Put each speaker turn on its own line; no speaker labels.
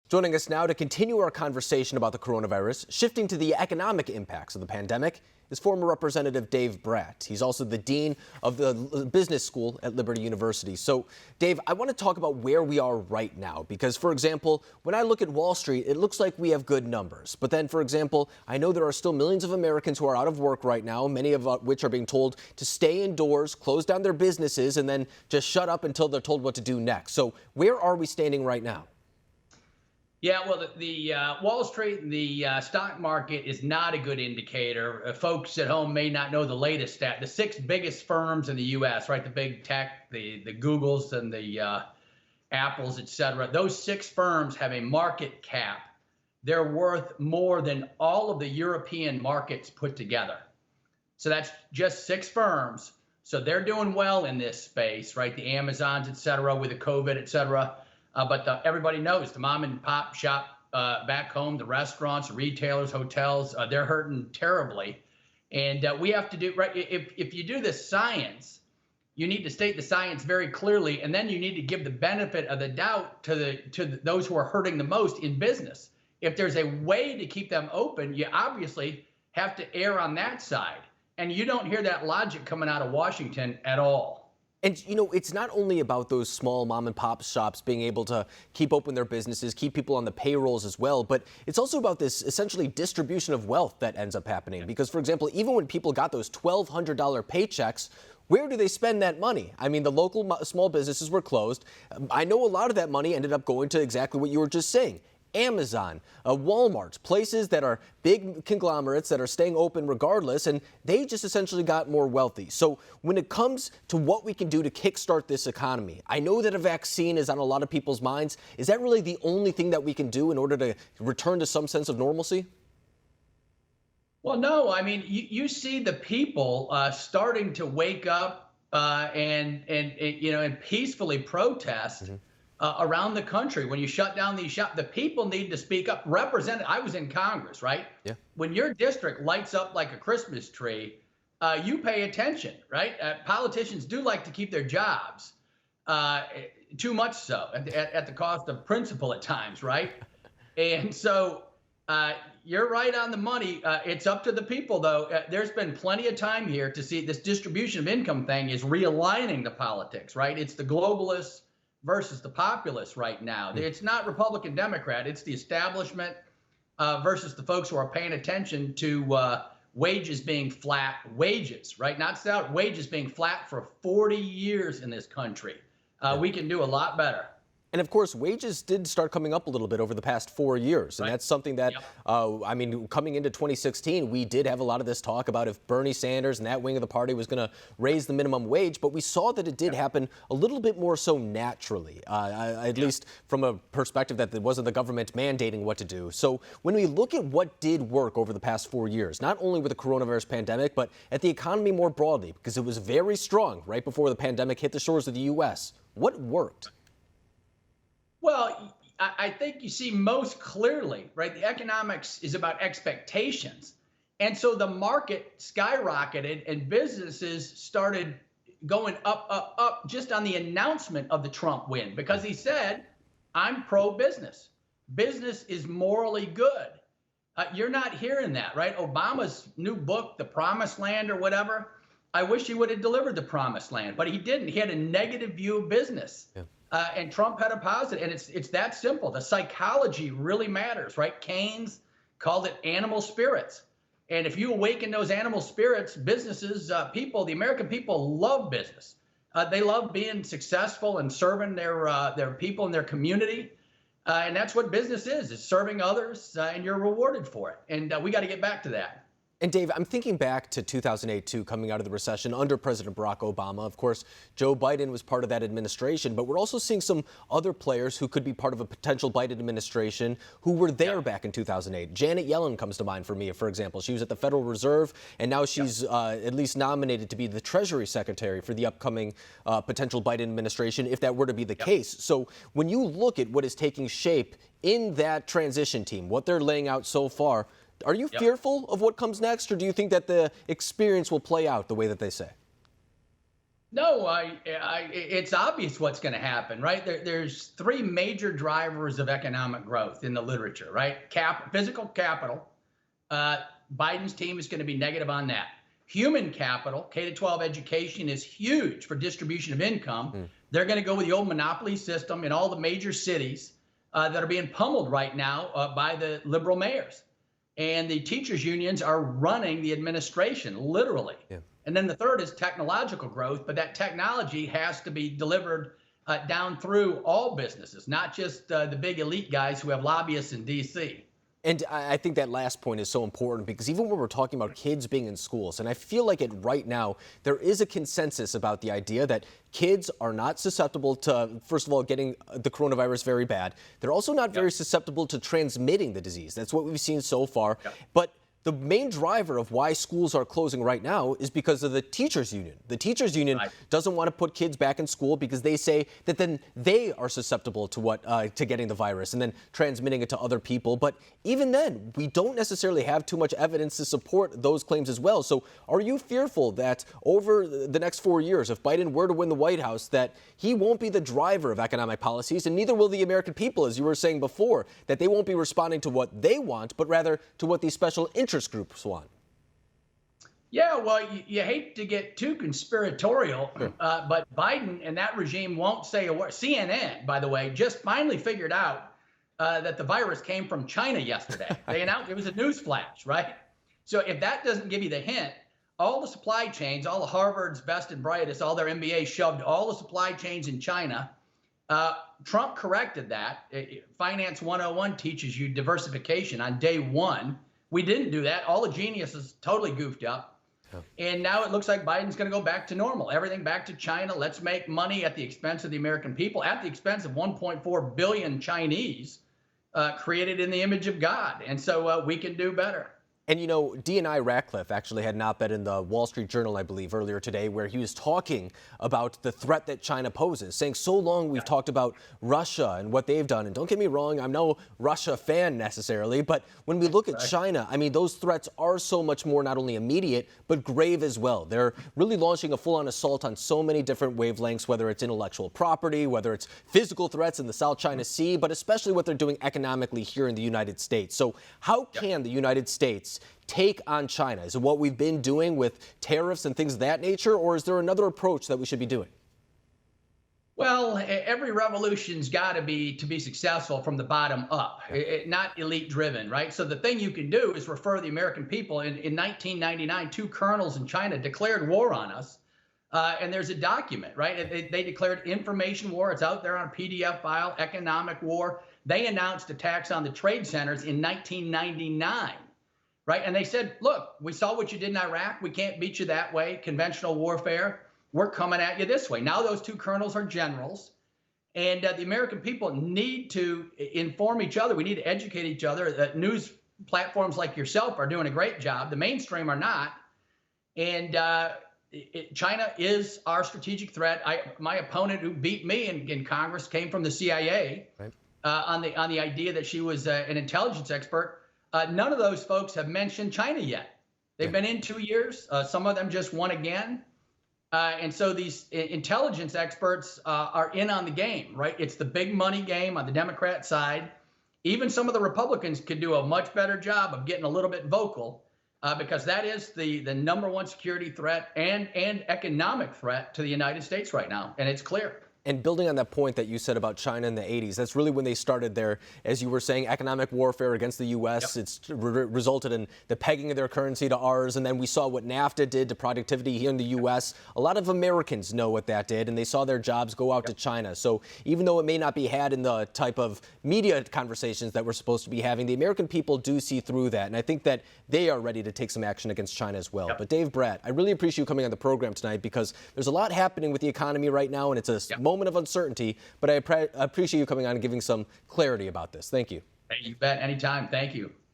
Joining us now to continue our conversation about the coronavirus, shifting to the economic impacts of the pandemic, is former Representative Dave Brat. He's also the Dean of the Business School at Liberty University. So, Dave, I want to talk about where we are right now because, for example, when I look at Wall Street, it looks like we have good numbers. But then, for example, I know there are still millions of Americans who are out of work right now, many of which are being told to stay indoors, close down their businesses, and then just shut up until they're told what to do next. So where are we standing right now?
Yeah, well, the Wall Street and the stock market is not a good indicator. Folks at home may not know the latest stat. The six biggest firms in the U.S., right, the big tech, the Googles and the Apples, et cetera, those six firms have a market cap. They're worth more than all of the European markets put together. So that's just six firms. So they're doing well in this space, right? The Amazons, et cetera, with the COVID, et cetera. But everybody knows the mom and pop shop back home, the restaurants, retailers, hotels, they're hurting terribly. And we have to do, right, if you do this science, you need to state the science very clearly, and then you need to give the benefit of the doubt to those who are hurting the most in business. If there's a way to keep them open, you obviously have to err on that side. And you don't hear that logic coming out of Washington at all.
And, you know, it's not only about those small mom and pop shops being able to keep open their businesses, keep people on the payrolls as well, but it's also about this essentially distribution of wealth that ends up happening. Because, for example, even when people got those $1,200 paychecks, where do they spend that money? I mean, the local small businesses were closed. I know a lot of that money ended up going to exactly what you were just saying. Amazon, Walmart, places that are big conglomerates that are staying open regardless, and they just essentially got more wealthy. So when it comes to what we can do to kickstart this economy, I know that a vaccine is on a lot of people's minds. Is that really the only thing that we can do in order to return to some sense of normalcy?
Well, no, I mean, you see the people starting to wake up and peacefully protest. Mm-hmm. Around the country. When you shut down these shops, the people need to speak up. I was in Congress, right? Yeah. When your district lights up like a Christmas tree, you pay attention, right? Politicians do like to keep their jobs, too much so, at the cost of principle at times, right? And so you're right on the money. It's up to the people, though. There's been plenty of time here to see this distribution of income thing is realigning the politics, right? It's the globalists versus the populace right now. It's not Republican, Democrat. It's the establishment versus the folks who are paying attention to wages being flat, wages, right? Not salary, wages being flat for 40 years in this country. We can do a lot better.
And of course, wages did start coming up a little bit over the past 4 years. And that's something that, I mean, coming into 2016, we did have a lot of this talk about if Bernie Sanders and that wing of the party was going to raise the minimum wage. But we saw that it did happen a little bit more so naturally, at least from a perspective that it wasn't the government mandating what to do. So when we look at what did work over the past 4 years, not only with the coronavirus pandemic, but at the economy more broadly, because it was very strong right before the pandemic hit the shores of the U.S., what worked?
Well, I think you see most clearly, right? The economics is about expectations. And so the market skyrocketed and businesses started going up just on the announcement of the Trump win, because he said, I'm pro-business. Business is morally good. You're not hearing that, right? Obama's new book, The Promised Land or whatever, I wish he would have delivered the Promised Land, but he didn't. He had a negative view of business. Yeah. And Trump had a positive, and it's that simple. The psychology really matters, right? Keynes called it animal spirits. And if you awaken those animal spirits, businesses, people, the American people love business. They love being successful and serving their people in their community. And that's what business is serving others, and you're rewarded for it. And we got to get back to that.
And Dave, I'm thinking back to 2008, too, coming out of the recession under President Barack Obama. Of course, Joe Biden was part of that administration, but we're also seeing some other players who could be part of a potential Biden administration who were there back in 2008. Janet Yellen comes to mind for me, for example. She was at the Federal Reserve, and now she's at least nominated to be the Treasury Secretary for the upcoming potential Biden administration, if that were to be the case. So when you look at what is taking shape in that transition team, what they're laying out so far, are you fearful of what comes next, or do you think that the experience will play out the way that they say?
No, it's obvious what's going to happen, right? There's three major drivers of economic growth in the literature, right? Physical capital. Biden's team is going to be negative on that. Human capital, K-12 education is huge for distribution of income. They're going to go with the old monopoly system in all the major cities that are being pummeled right now by the liberal mayors. And the teachers unions are running the administration, literally. Yeah. And then the third is technological growth, but that technology has to be delivered down through all businesses, not just the big elite guys who have lobbyists in D.C.
And I think that last point is so important because even when we're talking about kids being in schools, and I feel like it right now, there is a consensus about the idea that kids are not susceptible to, first of all, getting the coronavirus very bad. They're also not very susceptible to transmitting the disease. That's what we've seen so far. But the main driver of why schools are closing right now is because of the teachers union. The teachers union doesn't want to put kids back in school because they say that then they are susceptible to to getting the virus and then transmitting it to other people. But even then, we don't necessarily have too much evidence to support those claims as well. So are you fearful that over the next 4 years, if Biden were to win the White House, that he won't be the driver of economic policies and neither will the American people, as you were saying before, that they won't be responding to what they want, but rather to what these special interests groups want?
Yeah, well, you hate to get too conspiratorial, but Biden and that regime won't say a word. CNN, by the way, just finally figured out that the virus came from China yesterday. They announced it was a news flash, right? So if that doesn't give you the hint, all the supply chains, all the Harvard's best and brightest, all their MBAs shoved all the supply chains in China. Trump corrected that. Finance 101 teaches you diversification on day one. We didn't do that. All the geniuses totally goofed up. And now it looks like Biden's going to go back to normal. Everything back to China. Let's make money at the expense of the American people, at the expense of 1.4 billion Chinese created in the image of God. And so we can do better.
And, you know, D&I Ratcliffe actually had an op-ed in the Wall Street Journal, I believe, earlier today, where he was talking about the threat that China poses, saying so long we've talked about Russia and what they've done. And don't get me wrong, I'm no Russia fan necessarily, but when we look at China, I mean, those threats are so much more not only immediate, but grave as well. They're really launching a full-on assault on so many different wavelengths, whether it's intellectual property, whether it's physical threats in the South China Sea, but especially what they're doing economically here in the United States. So how can the United States take on China? Is it what we've been doing with tariffs and things of that nature, or is there another approach that we should be doing?
Well, every revolution's got to be successful from the bottom up, not elite driven, right? So the thing you can do is refer the American people. In 1999, two colonels in China declared war on us. And there's a document, right? They declared information war. It's out there on a PDF file, economic war. They announced attacks on the trade centers in 1999. Right. And they said, look, we saw what you did in Iraq. We can't beat you that way. Conventional warfare. We're coming at you this way. Now those two colonels are generals. And the American people need to inform each other. We need to educate each other. News platforms like yourself are doing a great job. The mainstream are not. And China is our strategic threat. My opponent who beat me in Congress came from the CIA on the idea that she was an intelligence expert. None of those folks have mentioned China yet. They've been in 2 years. Some of them just won again. And so these intelligence experts are in on the game, right? It's the big money game on the Democrat side. Even some of the Republicans could do a much better job of getting a little bit vocal because that is the number one security threat and economic threat to the United States right now. And it's clear.
And building on that point that you said about China in the 80s, that's really when they started their, as you were saying, economic warfare against the U.S. It's resulted in the pegging of their currency to ours. And then we saw what NAFTA did to productivity here in the U.S. A lot of Americans know what that did, and they saw their jobs go out to China. So even though it may not be had in the type of media conversations that we're supposed to be having, the American people do see through that. And I think that they are ready to take some action against China as well. But Dave Brat, I really appreciate you coming on the program tonight because there's a lot happening with the economy right now, and it's a moment of uncertainty, but I appreciate you coming on and giving some clarity about this. Thank you.
Hey, you bet. Anytime. Thank you.